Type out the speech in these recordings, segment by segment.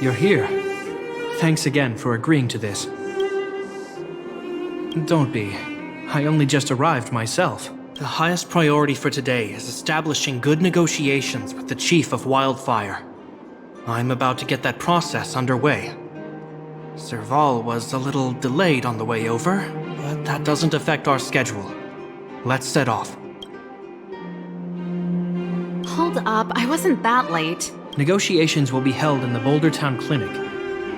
You're here. Thanks again for agreeing to this. Don't be. I only just arrived myself. The highest priority for today is establishing good negotiations with the Chief of Wildfire. I'm about to get that process underway. Serval was a little delayed on the way over, but that doesn't affect our schedule. Let's set off. Hold up, I wasn't that late. Negotiations will be held in the Boulder Town Clinic.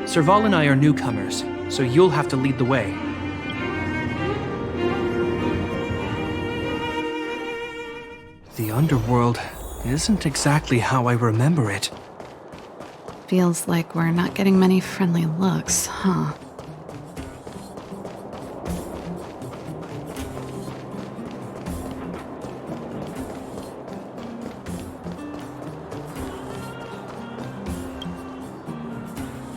Serval and I are newcomers, so you'll have to lead the way. The underworld isn't exactly how I remember it. Feels like we're not getting many friendly looks, huh?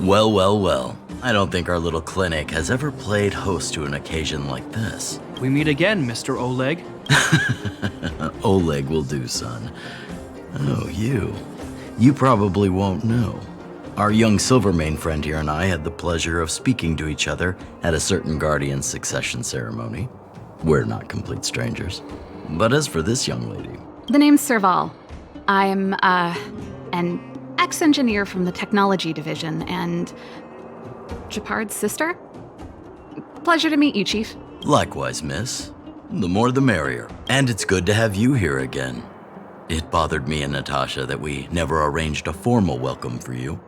Well, well, well. I don't think our little clinic has ever played host to an occasion like this. We meet again, Mr. Oleg. Oleg will do, son. Oh, you. You probably won't know. Our young Silvermane friend here and I had the pleasure of speaking to each other at a certain Guardian succession ceremony. We're not complete strangers. But as for this young lady... The name's Serval. I'm, an ex-engineer from the technology division and... Japard's sister? Pleasure to meet you, Chief. Likewise, miss. The more the merrier. And it's good to have you here again. It bothered me and Natasha that we never arranged a formal welcome for you.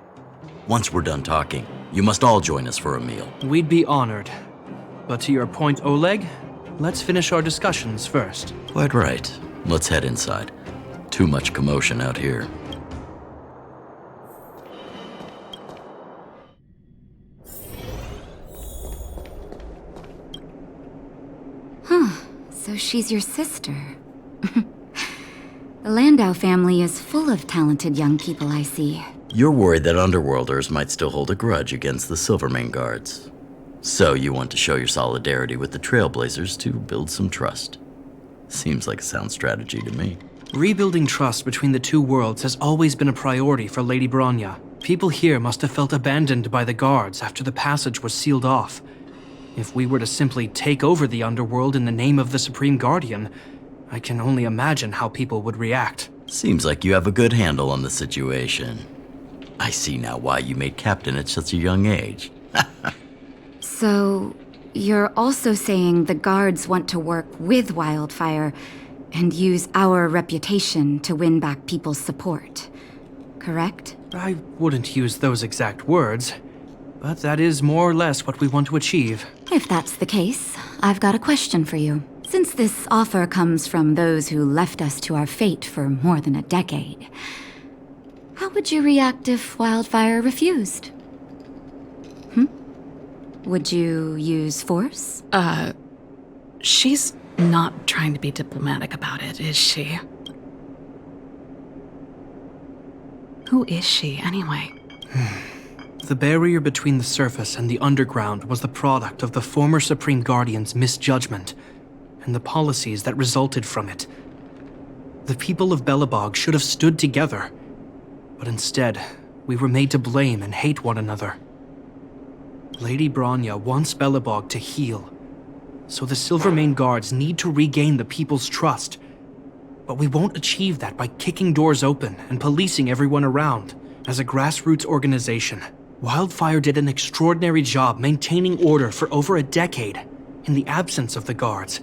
Once we're done talking, you must all join us for a meal. We'd be honored. But to your point, Oleg, let's finish our discussions first. Quite right. Let's head inside. Too much commotion out here. So she's your sister. The Landau family is full of talented young people, I see. You're worried that Underworlders might still hold a grudge against the Silvermane guards. So you want to show your solidarity with the Trailblazers to build some trust. Seems like a sound strategy to me. Rebuilding trust between the two worlds has always been a priority for Lady Bronya. People here must have felt abandoned by the guards after the passage was sealed off. If we were to simply take over the underworld in the name of the Supreme Guardian, I can only imagine how people would react. Seems like you have a good handle on the situation. I see now why you made captain at such a young age. So, you're also saying the guards want to work with Wildfire and use our reputation to win back people's support, correct? I wouldn't use those exact words, but that is more or less what we want to achieve. If that's the case, I've got a question for you. Since this offer comes from those who left us to our fate for more than a decade, how would you react if Wildfire refused? Would you use force? She's not trying to be diplomatic about it, is she? Who is she, anyway? The barrier between the surface and the underground was the product of the former Supreme Guardian's misjudgment and the policies that resulted from it. The people of Belobog should have stood together, but instead, we were made to blame and hate one another. Lady Bronya wants Belobog to heal, so the Silvermane guards need to regain the people's trust. But we won't achieve that by kicking doors open and policing everyone around. As a grassroots organization, Wildfire did an extraordinary job maintaining order for over a decade in the absence of the guards.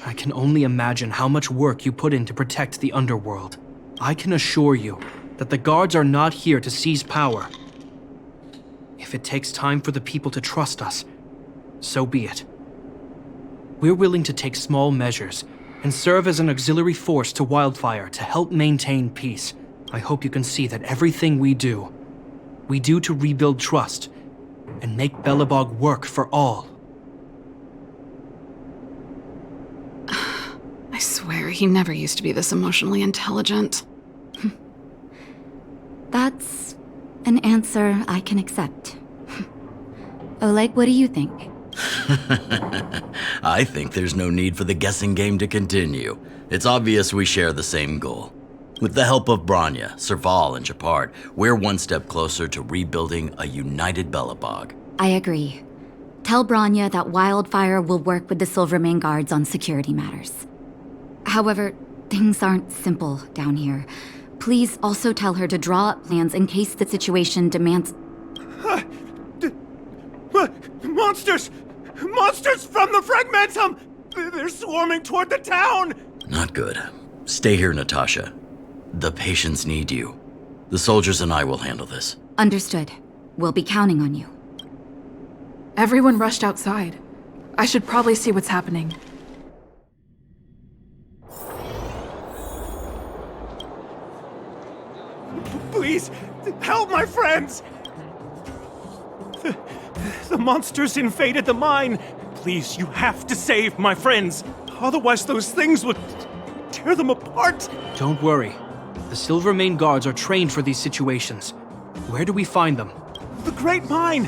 I can only imagine how much work you put in to protect the underworld. I can assure you that the guards are not here to seize power. If it takes time for the people to trust us, so be it. We're willing to take small measures and serve as an auxiliary force to Wildfire to help maintain peace. I hope you can see that everything we do to rebuild trust and make Belobog work for all. I swear, he never used to be this emotionally intelligent. That's an answer I can accept. Oleg, what do you think? I think there's no need for the guessing game to continue. It's obvious we share the same goal. With the help of Branya, Serval, and Japard, we're one step closer to rebuilding a united Belobog. I agree. Tell Branya that Wildfire will work with the Silvermane guards on security matters. However, things aren't simple down here. Please also tell her to draw up plans in case the situation demands... Monsters! Monsters from the Fragmentum! They're swarming toward the town! Not good. Stay here, Natasha. The patients need you. The soldiers and I will handle this. Understood. We'll be counting on you. Everyone rushed outside. I should probably see what's happening. Please, help my friends! The monsters invaded the mine. Please, you have to save my friends. Otherwise, those things would tear them apart. Don't worry. The Silvermane guards are trained for these situations. Where do we find them? The Great Mine!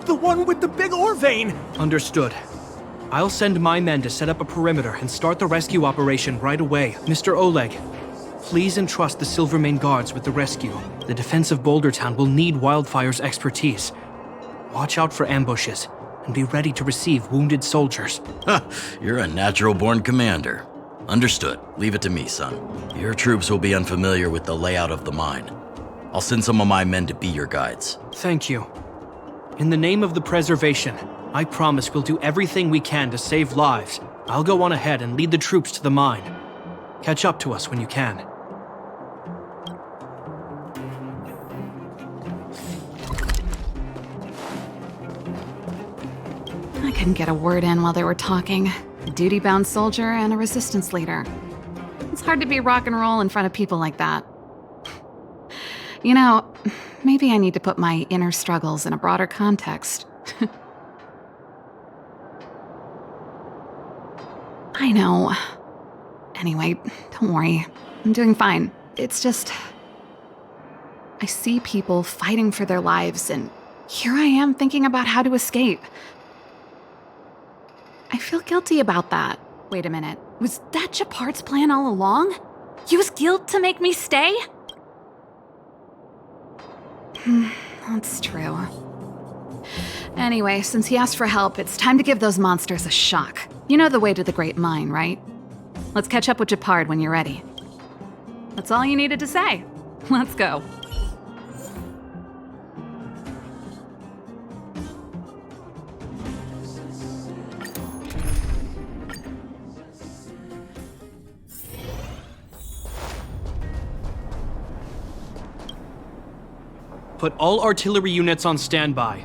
The one with the big ore vein! Understood. I'll send my men to set up a perimeter and start the rescue operation right away. Mr. Oleg, please entrust the Silvermane guards with the rescue. The defense of Boulder Town will need Wildfire's expertise. Watch out for ambushes, and be ready to receive wounded soldiers. You're a natural-born commander. Understood. Leave it to me, son. Your troops will be unfamiliar with the layout of the mine. I'll send some of my men to be your guides. Thank you. In the name of the preservation, I promise we'll do everything we can to save lives. I'll go on ahead and lead the troops to the mine. Catch up to us when you can. I couldn't get a word in while they were talking. A duty-bound soldier and a resistance leader. It's hard to be rock and roll in front of people like that. You know, maybe I need to put my inner struggles in a broader context. I know. Anyway, don't worry. I'm doing fine. It's just... I see people fighting for their lives, and here I am thinking about how to escape. I feel guilty about that. Wait a minute. Was that Japard's plan all along? Use guilt to make me stay? That's true. Anyway, since he asked for help, it's time to give those monsters a shock. You know the way to the Great Mine, right? Let's catch up with Japard when you're ready. That's all you needed to say. Let's go. Put all artillery units on standby.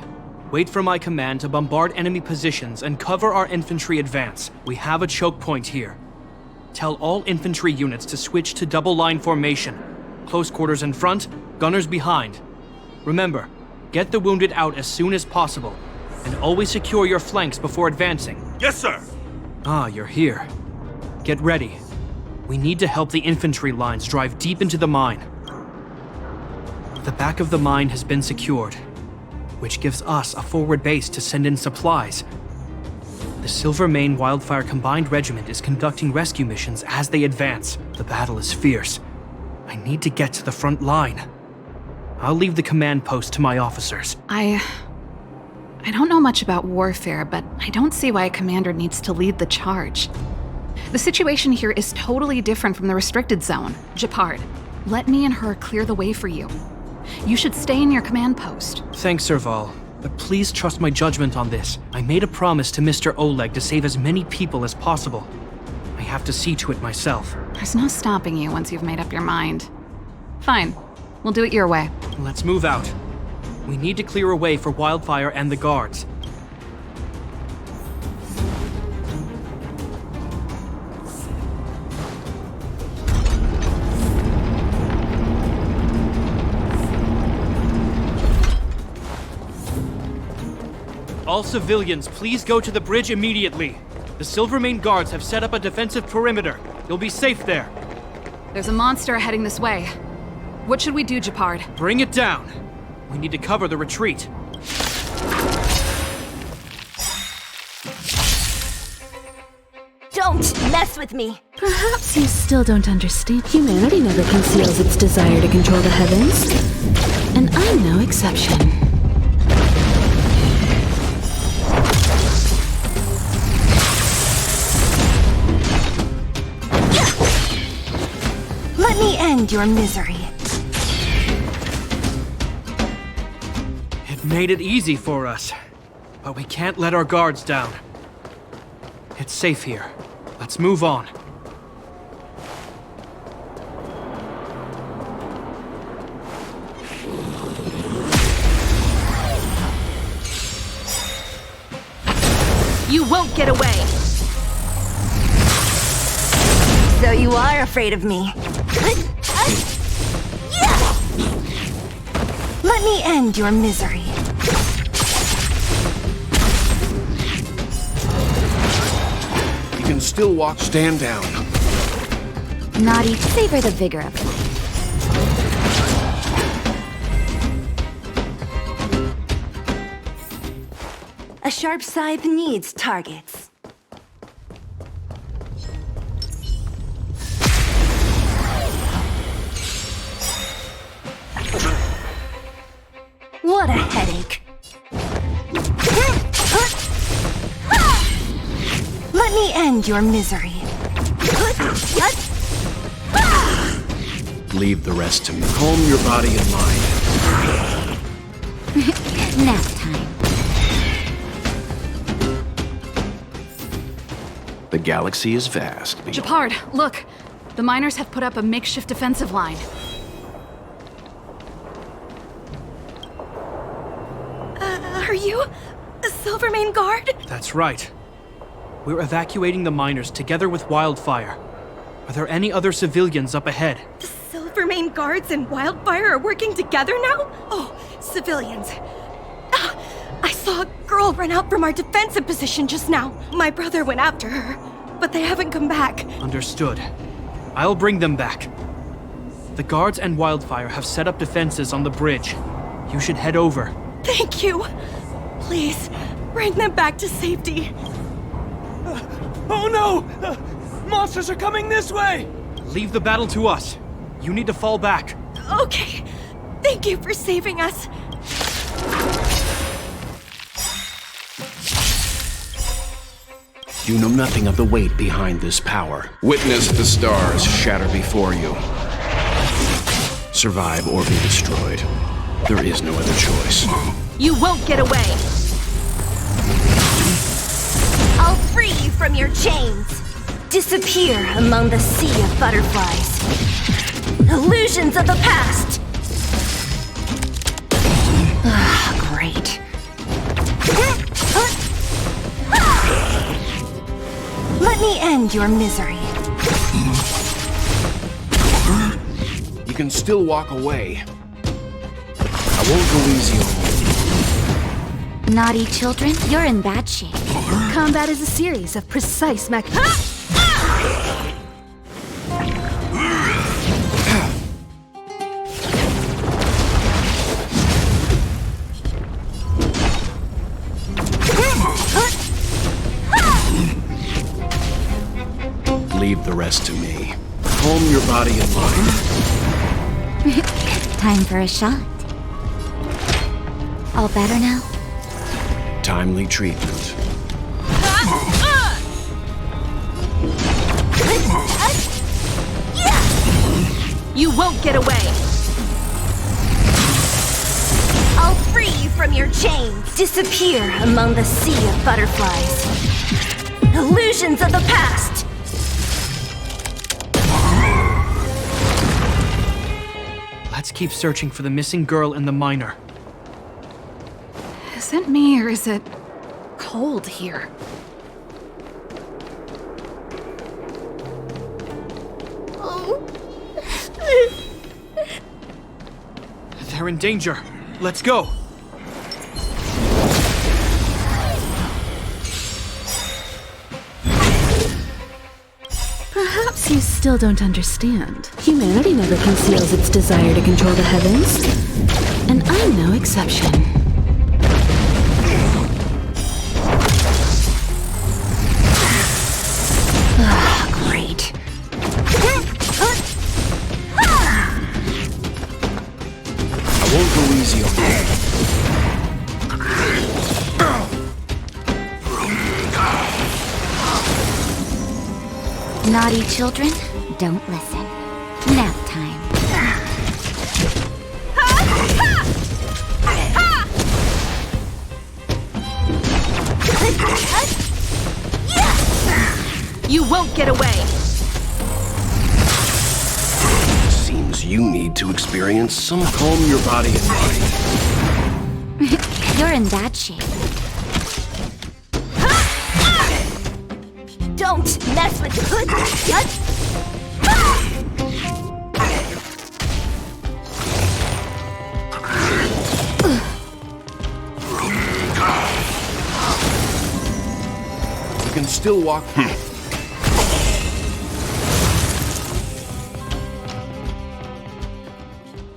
Wait for my command to bombard enemy positions and cover our infantry advance. We have a choke point here. Tell all infantry units to switch to double line formation. Close quarters in front, gunners behind. Remember, get the wounded out as soon as possible, and always secure your flanks before advancing. Yes, sir! Ah, you're here. Get ready. We need to help the infantry lines drive deep into the mine. The back of the mine has been secured, which gives us a forward base to send in supplies. The Silvermane Wildfire Combined Regiment is conducting rescue missions as they advance. The battle is fierce. I need to get to the front line. I'll leave the command post to my officers. I don't know much about warfare, but I don't see why a commander needs to lead the charge. The situation here is totally different from the restricted zone. Japard, let me and her clear the way for you. You should stay in your command post. Thanks, Serval, but please trust my judgment on this. I made a promise to Mr. Oleg to save as many people as possible. I have to see to it myself. There's no stopping you once you've made up your mind. Fine, we'll do it your way. Let's move out. We need to clear a way for Wildfire and the guards. All civilians, please go to the bridge immediately. The Silvermane guards have set up a defensive perimeter. You'll be safe there. There's a monster heading this way. What should we do, Japard? Bring it down. We need to cover the retreat. Don't mess with me! Perhaps you still don't understand. Humanity never conceals its desire to control the heavens. And I'm no exception. Let me end your misery. It made it easy for us, but we can't let our guards down. It's safe here. Let's move on. You won't get away! So you are afraid of me. Let me end your misery. You can still walk. Stand down. Naughty, savor the vigor of life. A sharp scythe needs targets. What a headache. Let me end your misery. Leave the rest to me. Calm your body and mind. Nap time. The galaxy is vast. Japard, look! The miners have put up a makeshift defensive line. Are you a Silvermane guard? That's right. We're evacuating the miners together with Wildfire. Are there any other civilians up ahead? The Silvermane guards and Wildfire are working together now? Oh, civilians. I saw a girl run out from our defensive position just now. My brother went after her, but they haven't come back. Understood. I'll bring them back. The guards and Wildfire have set up defenses on the bridge. You should head over. Thank you. Please, bring them back to safety. Oh no! Monsters are coming this way! Leave the battle to us. You need to fall back. Okay. Thank you for saving us. You know nothing of the weight behind this power. Witness the stars shatter before you. Survive or be destroyed. There is no other choice. You won't get away! I'll free you from your chains. Disappear among the sea of butterflies. Illusions of the past. Great. Let me end your misery. You can still walk away. I won't go easy on you. Naughty children, you're in bad shape. Combat is a series of precise Leave the rest to me. Calm your body and mind. Time for a shot. All better now? Timely treatment. You won't get away! I'll free you from your chains. Disappear among the sea of butterflies. Illusions of the past. Let's keep searching for the missing girl and the miner. Is it me or is it cold here? They're in danger. Let's go. Perhaps you still don't understand. Humanity never conceals its desire to control the heavens. And I'm no exception. Naughty children, don't listen. Nap time. You won't get away! Seems you need to experience some calm your body and mind. You're in bad shape. Don't mess with the hood! You can still walk.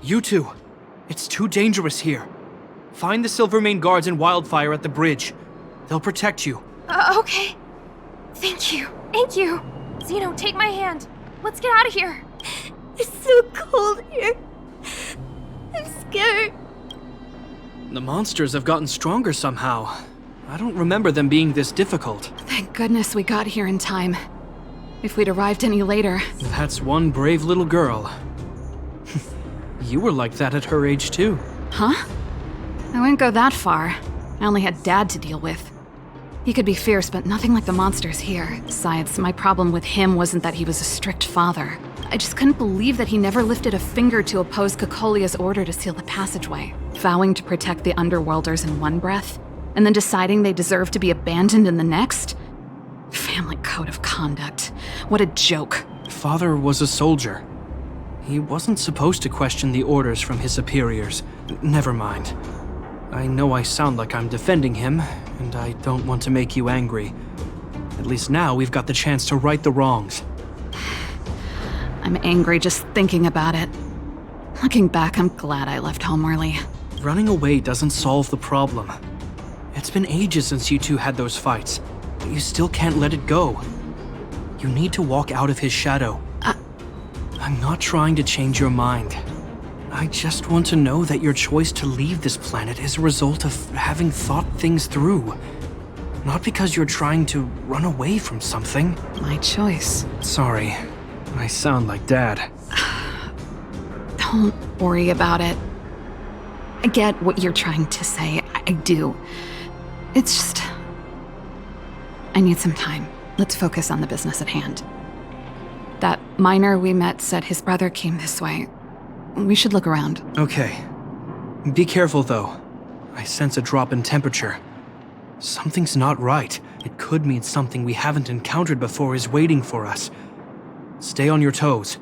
You two, it's too dangerous here. Find the Silvermane guards and Wildfire at the bridge. They'll protect you. Okay. Thank you. Thank you. Zeno, take my hand. Let's get out of here. It's so cold here. I'm scared. The monsters have gotten stronger somehow. I don't remember them being this difficult. Thank goodness we got here in time. If we'd arrived any later... That's one brave little girl. You were like that at her age too. Huh? I wouldn't go that far. I only had Dad to deal with. He could be fierce, but nothing like the monsters here. Besides, my problem with him wasn't that he was a strict father. I just couldn't believe that he never lifted a finger to oppose Cocolia's order to seal the passageway, vowing to protect the Underworlders in one breath, and then deciding they deserved to be abandoned in the next? Family code of conduct. What a joke. Father was a soldier. He wasn't supposed to question the orders from his superiors. Never mind. I know I sound like I'm defending him, and I don't want to make you angry. At least now we've got the chance to right the wrongs. I'm angry just thinking about it. Looking back, I'm glad I left home early. Running away doesn't solve the problem. It's been ages since you two had those fights, but you still can't let it go. You need to walk out of his shadow. I'm not trying to change your mind. I just want to know that your choice to leave this planet is a result of having thought things through. Not because you're trying to run away from something. My choice. Sorry, I sound like Dad. Don't worry about it. I get what you're trying to say. I do. It's just... I need some time. Let's focus on the business at hand. That miner we met said his brother came this way. We should look around. Okay. Be careful, though. I sense a drop in temperature. Something's not right. It could mean something we haven't encountered before is waiting for us. Stay on your toes.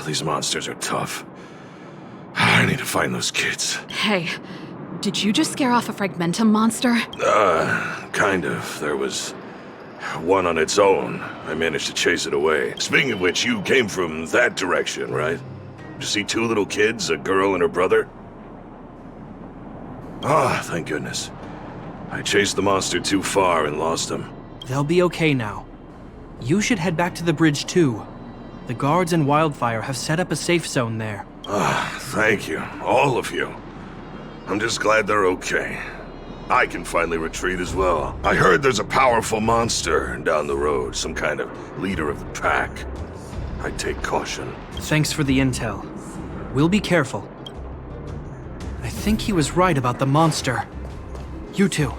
These monsters are tough. I need to find those kids. Hey, did you just scare off a Fragmentum monster? Kind of. There was one on its own. I managed to chase it away. Speaking of which, you came from that direction, right? Did you see two little kids, a girl and her brother? Ah, thank goodness. I chased the monster too far and lost him. They'll be okay now. You should head back to the bridge, too. The guards and Wildfire have set up a safe zone there. Ah, thank you. All of you. I'm just glad they're okay. I can finally retreat as well. I heard there's a powerful monster down the road, some kind of leader of the pack. I'd take caution. Thanks for the intel. We'll be careful. I think he was right about the monster. You two.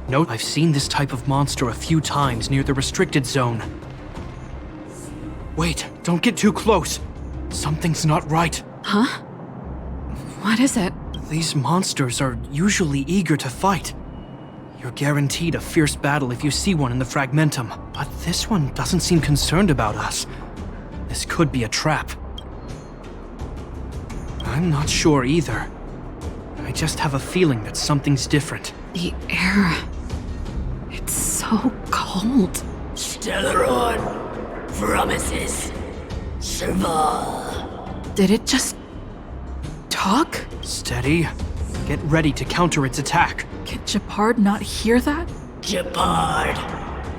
Note, I've seen this type of monster a few times near the restricted zone. Wait, don't get too close. Something's not right. Huh? What is it? These monsters are usually eager to fight. You're guaranteed a fierce battle if you see one in the Fragmentum, but this one doesn't seem concerned about us. This could be a trap. I'm not sure either. I just have a feeling that something's different. The air... It's so cold. Stellaron promises Serval. Did it just... talk? Steady. Get ready to counter its attack. Can Gepard not hear that? Gepard,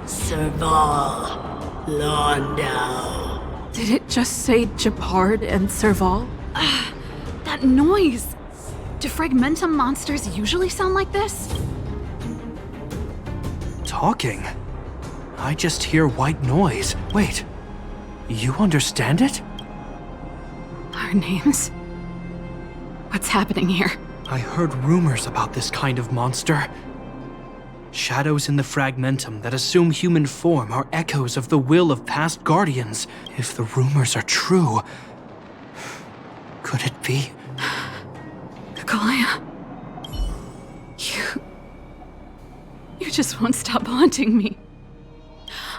Serval, Londau. Did it just say Gepard and Serval? That noise! Do fragmentum monsters usually sound like this? Talking? I just hear white noise. Wait, you understand it? Our names? What's happening here? I heard rumors about this kind of monster. Shadows in the fragmentum that assume human form are echoes of the will of past guardians. If the rumors are true, could it be? Cocolia. You just won't stop haunting me.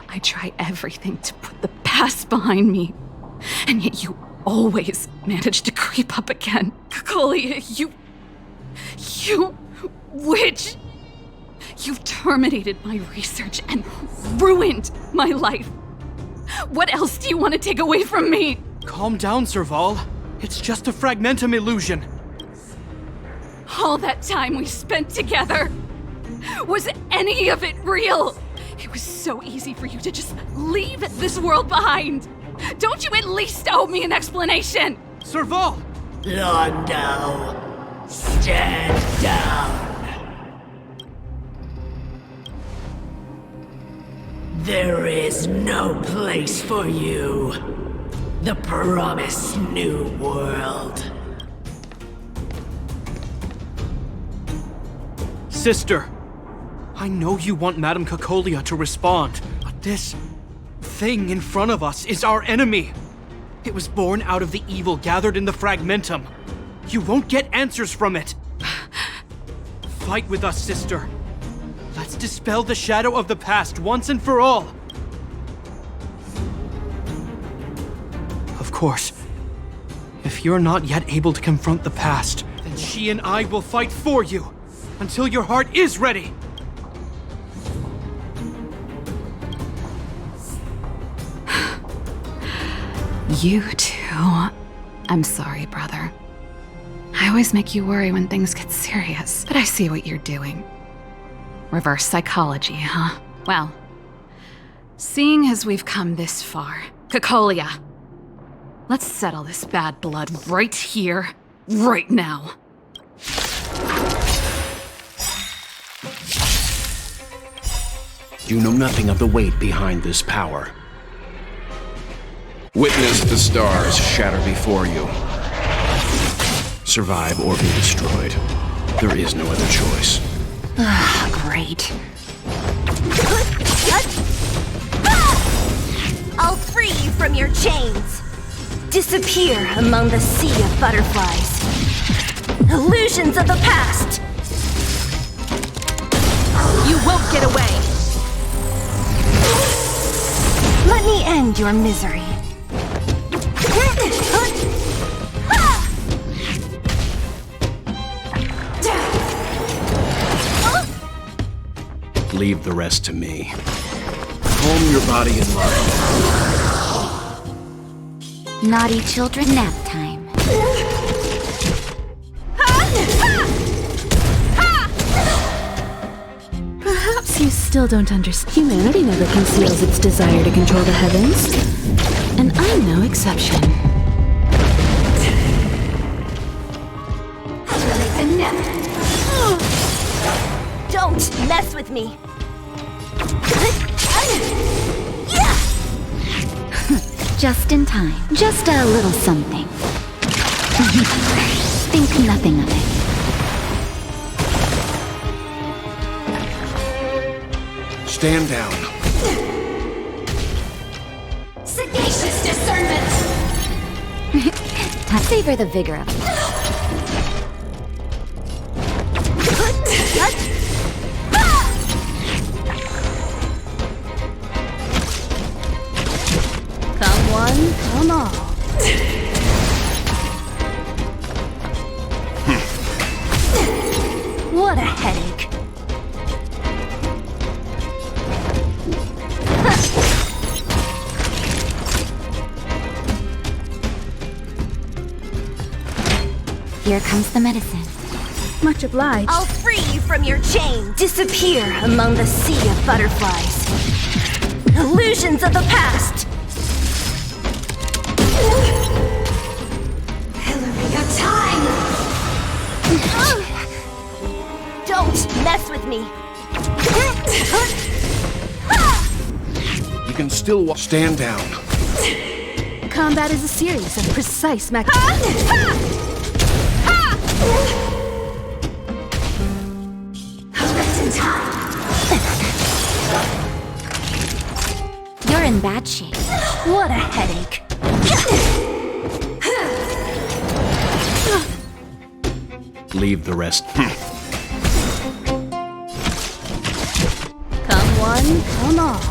I try everything to put the past behind me, and yet you always manage to creep up again. Cocolia, you witch! You've terminated my research and ruined my life. What else do you want to take away from me? Calm down, Serval. It's just a fragmentum illusion. All that time we spent together, was any of it real? It was so easy for you to just leave this world behind. Don't you at least owe me an explanation? Serval! Londo, stand down. There is no place for you. The promised new world. Sister, I know you want Madame Cocolia to respond, but this thing in front of us is our enemy. It was born out of the evil gathered in the fragmentum. You won't get answers from it. Fight with us, sister. Let's dispel the shadow of the past once and for all. Of course, if you're not yet able to confront the past, then she and I will fight for you until your heart is ready. You too. I'm sorry, brother. I always make you worry when things get serious, but I see what you're doing. Reverse psychology, huh? Well, seeing as we've come this far, Cocolia, let's settle this bad blood right here, right now. You know nothing of the weight behind this power. Witness the stars shatter before you. Survive or be destroyed. There is no other choice. Great. I'll free you from your chains. Disappear among the sea of butterflies. Illusions of the past. You won't get away. Let me end your misery. Leave the rest to me. Calm your body and mind. Naughty children nap time. Perhaps you still don't understand. Humanity never conceals its desire to control the heavens. And I'm no exception. Don't mess with me. Just in time. Just a little something. Think nothing of it. Stand down. Sagacious discernment. Savor the vigor of it. Come one, come all. What a headache. Here comes the medicine. Much obliged. I'll free you from your chains. Disappear among the sea of butterflies. Illusions of the past. Hillary of time. me. You can still stand down. Combat is a series of precise You're in bad shape. What a headache. Leave the rest. Come one, come all.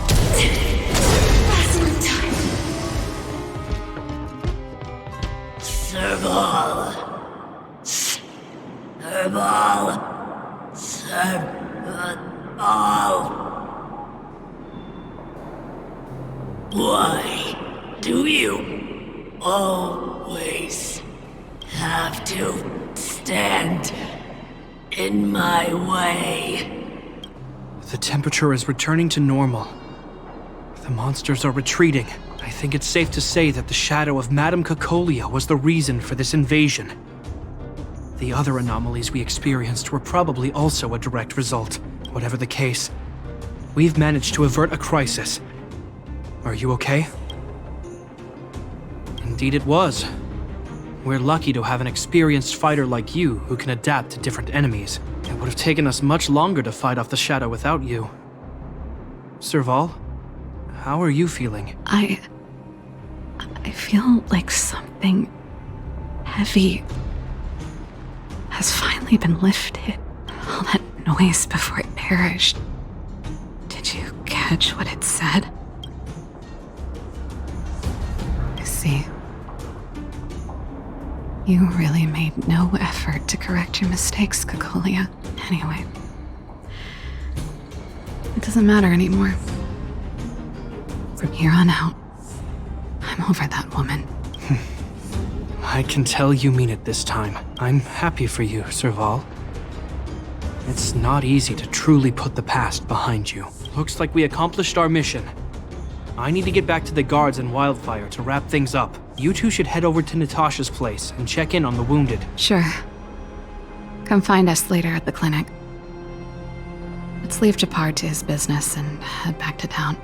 Serval. Serval. Serval. Why do you always have to stand in my way? The temperature is returning to normal. The monsters are retreating. I think it's safe to say that the shadow of Madame Cocolia was the reason for this invasion. The other anomalies we experienced were probably also a direct result. Whatever the case, we've managed to avert a crisis. Are you okay? Indeed it was. We're lucky to have an experienced fighter like you who can adapt to different enemies. It would have taken us much longer to fight off the shadow without you. Serval, how are you feeling? I feel like something heavy has finally been lifted. All that noise before it perished. Did you catch what it said? I see. You really made no effort to correct your mistakes, Cocolia. Anyway, it doesn't matter anymore. From here on out, I'm over that woman. I can tell you mean it this time. I'm happy for you, Serval. It's not easy to truly put the past behind you. Looks like we accomplished our mission. I need to get back to the guards and Wildfire to wrap things up. You two should head over to Natasha's place and check in on the wounded. Sure. Come find us later at the clinic. Let's leave Japar to his business and head back to town.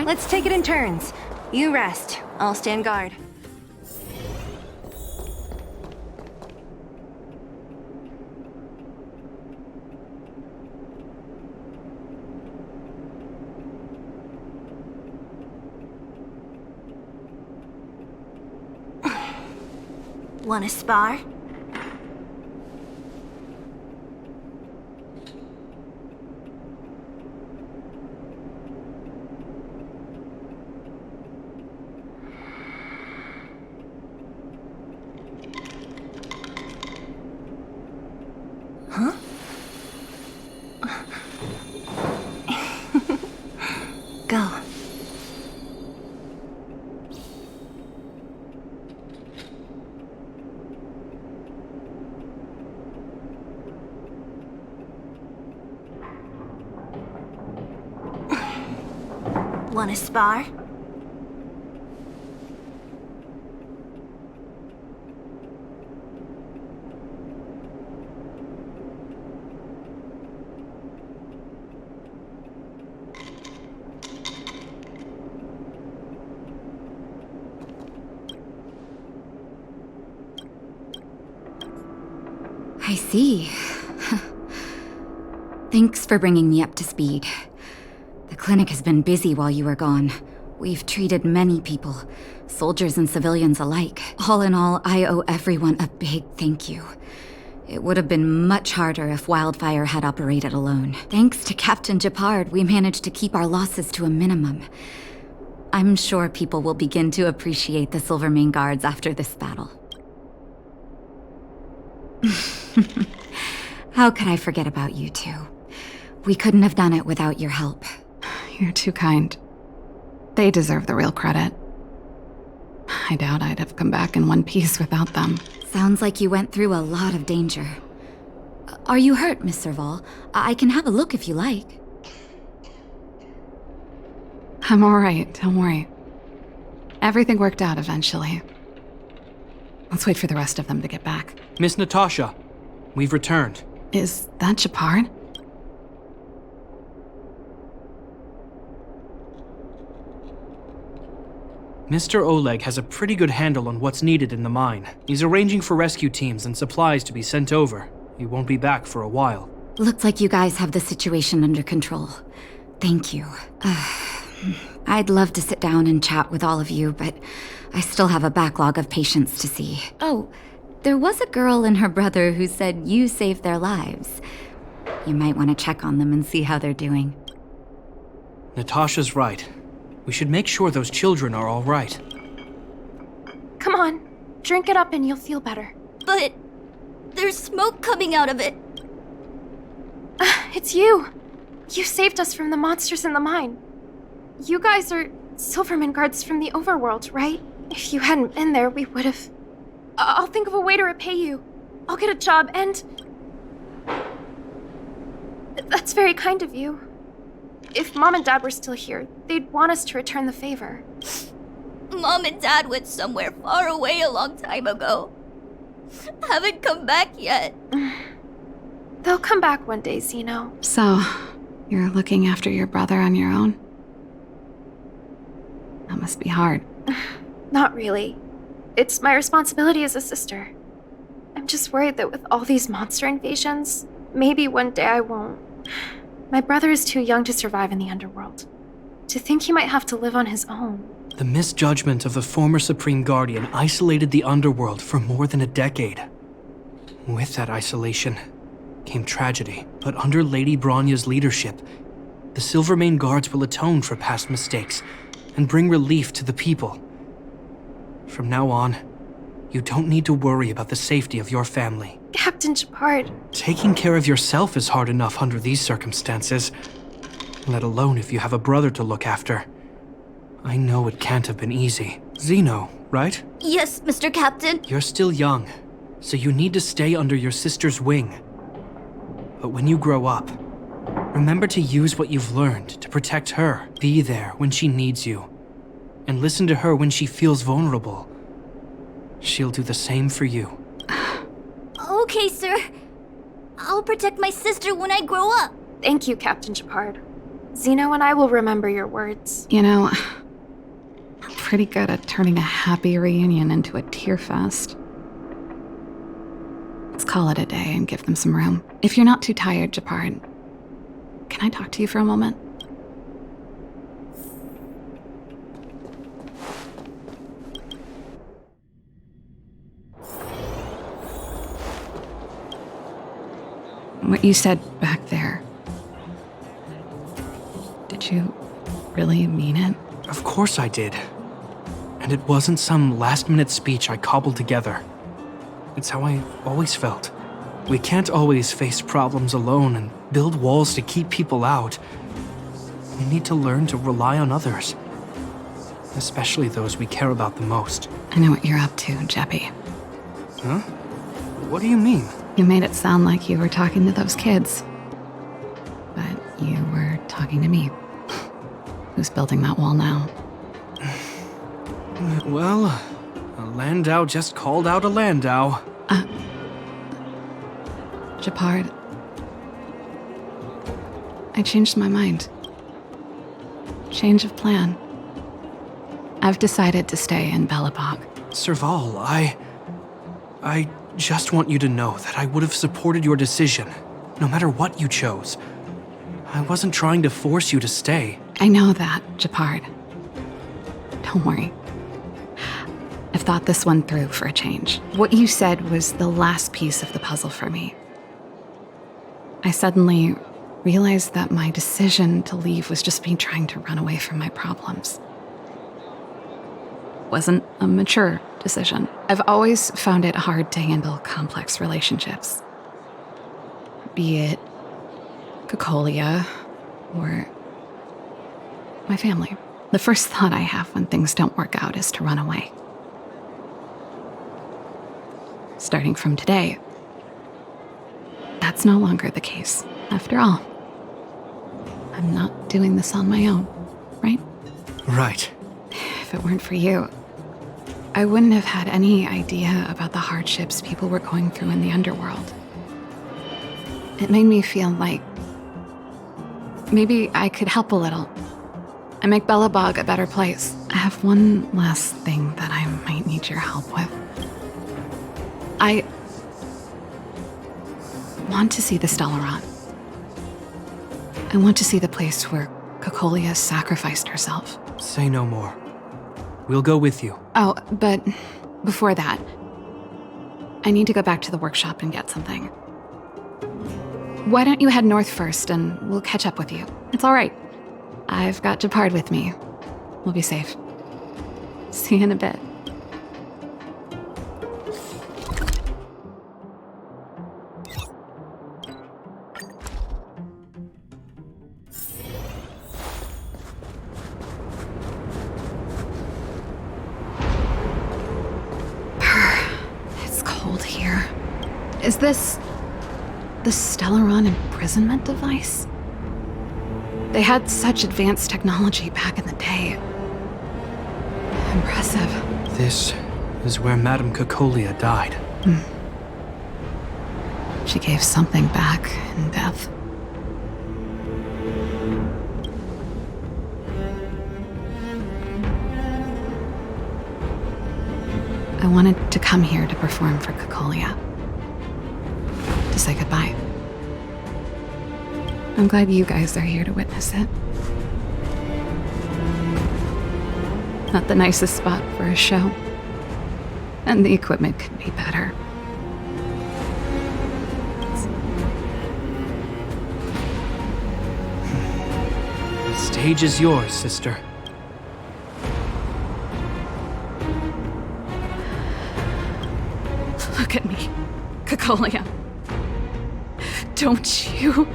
Let's take it in turns. You rest. I'll stand guard. Want to spar? Huh? Go. Want to spar? I see. Thanks for bringing me up to speed. The clinic has been busy while you were gone. We've treated many people, soldiers and civilians alike. All in all, I owe everyone a big thank you. It would have been much harder if Wildfire had operated alone. Thanks to Captain Japard, we managed to keep our losses to a minimum. I'm sure people will begin to appreciate the Silvermane Guards after this battle. How could I forget about you two? We couldn't have done it without your help. You're too kind. They deserve the real credit. I doubt I'd have come back in one piece without them. Sounds like you went through a lot of danger. Are you hurt, Miss Serval? I can have a look if you like. I'm alright, don't worry. Everything worked out eventually. Let's wait for the rest of them to get back. Miss Natasha, we've returned. Is that Japard? Mr. Oleg has a pretty good handle on what's needed in the mine. He's arranging for rescue teams and supplies to be sent over. He won't be back for a while. Looks like you guys have the situation under control. Thank you. I'd love to sit down and chat with all of you, but I still have a backlog of patients to see. Oh, there was a girl and her brother who said you saved their lives. You might want to check on them and see how they're doing. Natasha's right. We should make sure those children are all right. Come on, drink it up and you'll feel better. But there's smoke coming out of it. It's you. You saved us from the monsters in the mine. You guys are Silverman guards from the overworld, right? If you hadn't been there, we would have... I'll think of a way to repay you. I'll get a job and... That's very kind of you. If Mom and Dad were still here, they'd want us to return the favor. Mom and Dad went somewhere far away a long time ago. Haven't come back yet. They'll come back one day, Zeno. So, you're looking after your brother on your own? That must be hard. Not really. It's my responsibility as a sister. I'm just worried that with all these monster invasions, maybe one day I won't. My brother is too young to survive in the underworld. To think he might have to live on his own. The misjudgment of the former Supreme Guardian isolated the underworld for more than a decade. With that isolation came tragedy, but under Lady Bronya's leadership, the Silvermane Guards will atone for past mistakes and bring relief to the people. From now on, you don't need to worry about the safety of your family. Captain Japard. Taking care of yourself is hard enough under these circumstances, let alone if you have a brother to look after. I know it can't have been easy. Zeno, right? Yes, Mr. Captain. You're still young, so you need to stay under your sister's wing. But when you grow up, remember to use what you've learned to protect her. Be there when she needs you, and listen to her when she feels vulnerable. She'll do the same for you. Okay, sir. I'll protect my sister when I grow up. Thank you, Captain Japard. Zeno and I will remember your words. You know, I'm pretty good at turning a happy reunion into a tear fest. Let's call it a day and give them some room. If you're not too tired, Japard, can I talk to you for a moment? What you said back there, did you really mean it? Of course I did. And it wasn't some last-minute speech I cobbled together. It's how I always felt. We can't always face problems alone and build walls to keep people out. We need to learn to rely on others. Especially those we care about the most. I know what you're up to, Jeppy. Huh? What do you mean? You made it sound like you were talking to those kids. But you were talking to me. Who's building that wall now? Well, a Landau just called out a Landau. Japard. I changed my mind. Change of plan. I've decided to stay in Belobog. Serval, I just want you to know that I would have supported your decision, no matter what you chose. I wasn't trying to force you to stay. I know that, Japard. Don't worry. I've thought this one through for a change. What you said was the last piece of the puzzle for me. I suddenly realized that my decision to leave was just me trying to run away from my problems. Wasn't a mature decision. I've always found it hard to handle complex relationships. Be it Cocolia or my family. The first thought I have when things don't work out is to run away. Starting from today, that's no longer the case. After all, I'm not doing this on my own, right? Right. If it weren't for you, I wouldn't have had any idea about the hardships people were going through in the underworld. It made me feel like maybe I could help a little and make Bellabog a better place. I have one last thing that I might need your help with. I want to see the Stellaron. I want to see the place where Cocolia sacrificed herself. Say no more. We'll go with you. Oh, but before that, I need to go back to the workshop and get something. Why don't you head north first and we'll catch up with you? It's all right. I've got Gepard with me. We'll be safe. See you in a bit. It's cold here. Is this the Stellaron imprisonment device? They had such advanced technology back in the day. Impressive. This is where Madame Cocolia died. She gave something back in death. I wanted to come here to perform for Cocolia. To say goodbye. I'm glad you guys are here to witness it. Not the nicest spot for a show. And the equipment could be better. The stage is yours, sister. Look at me, Cocolia. Don't you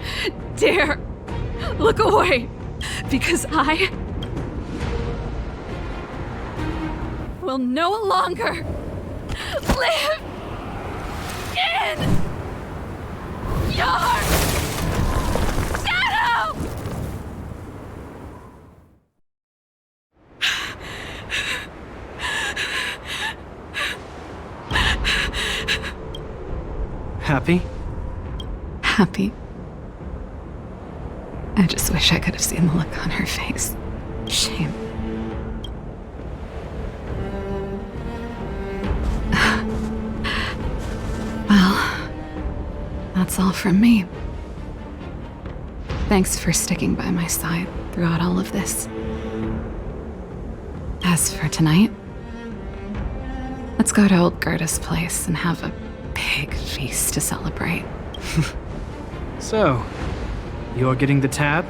dare look away, because I will no longer live in your shadow! Happy? Happy. I just wish I could have seen the look on her face. Shame. Well, that's all from me. Thanks for sticking by my side throughout all of this. As for tonight, let's go to old Gerda's place and have a big feast to celebrate. So, you're getting the tab?